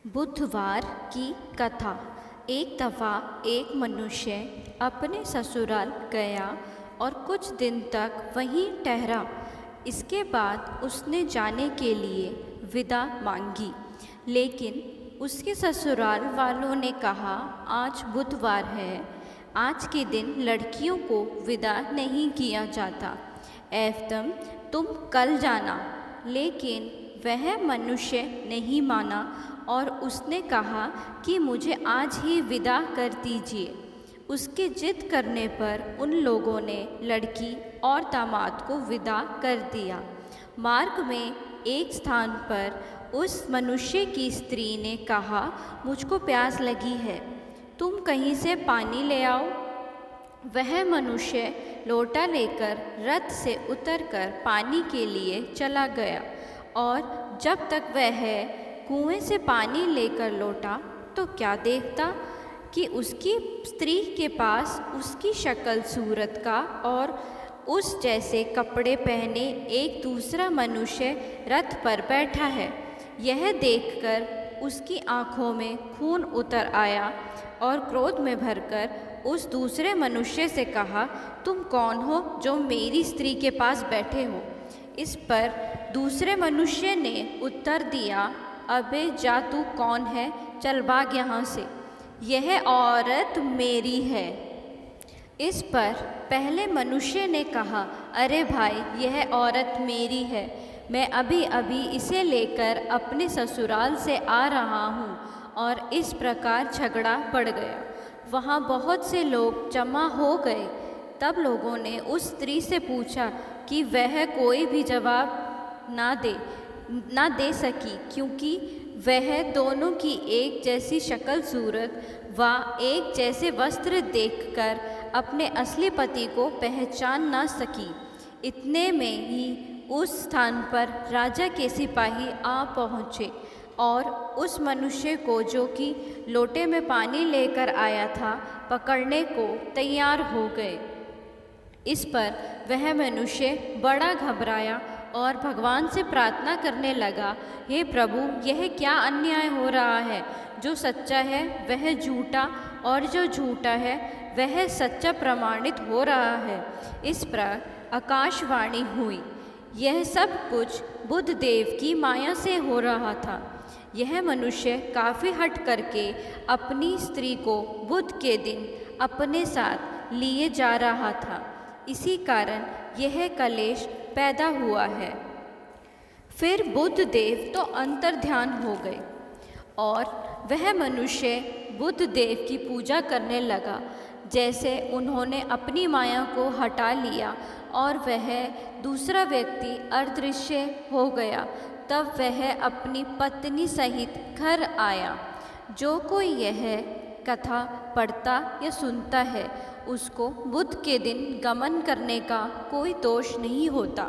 बुधवार की कथा। एक दफ़ा एक मनुष्य अपने ससुराल गया और कुछ दिन तक वहीं ठहरा। इसके बाद उसने जाने के लिए विदा मांगी, लेकिन उसके ससुराल वालों ने कहा, आज बुधवार है, आज के दिन लड़कियों को विदा नहीं किया जाता, एवं तुम कल जाना। लेकिन वह मनुष्य नहीं माना और उसने कहा कि मुझे आज ही विदा कर दीजिए। उसके जिद करने पर उन लोगों ने लड़की और दामाद को विदा कर दिया। मार्ग में एक स्थान पर उस मनुष्य की स्त्री ने कहा, मुझको प्यास लगी है, तुम कहीं से पानी ले आओ। वह मनुष्य लोटा लेकर रथ से उतरकर पानी के लिए चला गया और जब तक वह कुएं से पानी लेकर लौटा तो क्या देखता कि उसकी स्त्री के पास उसकी शक्ल सूरत का और उस जैसे कपड़े पहने एक दूसरा मनुष्य रथ पर बैठा है। यह देखकर उसकी आँखों में खून उतर आया और क्रोध में भरकर उस दूसरे मनुष्य से कहा, तुम कौन हो जो मेरी स्त्री के पास बैठे हो? इस पर दूसरे मनुष्य ने उत्तर दिया, अबे जा, तू कौन है? चल भाग यहाँ से, यह औरत मेरी है। इस पर पहले मनुष्य ने कहा, अरे भाई, यह औरत मेरी है, मैं अभी अभी इसे लेकर अपने ससुराल से आ रहा हूँ। और इस प्रकार झगड़ा बढ़ गया। वहाँ बहुत से लोग जमा हो गए। तब लोगों ने उस स्त्री से पूछा कि वह कोई भी जवाब ना दे सकी, क्योंकि वह दोनों की एक जैसी शक्ल सूरत व एक जैसे वस्त्र देखकर अपने असली पति को पहचान ना सकी। इतने में ही उस स्थान पर राजा के सिपाही आ पहुँचे और उस मनुष्य को, जो कि लोटे में पानी लेकर आया था, पकड़ने को तैयार हो गए। इस पर वह मनुष्य बड़ा घबराया और भगवान से प्रार्थना करने लगा, हे प्रभु, यह क्या अन्याय हो रहा है? जो सच्चा है वह झूठा और जो झूठा है वह सच्चा प्रमाणित हो रहा है। इस पर आकाशवाणी हुई, यह सब कुछ बुध देव की माया से हो रहा था। यह मनुष्य काफ़ी हट करके अपनी स्त्री को बुध के दिन अपने साथ लिए जा रहा था। इसी कारण यह कलेश पैदा हुआ है। फिर बुध देव तो अंतर्ध्यान हो गए और वह मनुष्य बुध देव की पूजा करने लगा। जैसे उन्होंने अपनी माया को हटा लिया और वह दूसरा व्यक्ति अदृश्य हो गया, तब वह अपनी पत्नी सहित घर आया। जो कोई यह कथा पढ़ता या सुनता है, उसको बुध के दिन गमन करने का कोई दोष नहीं होता।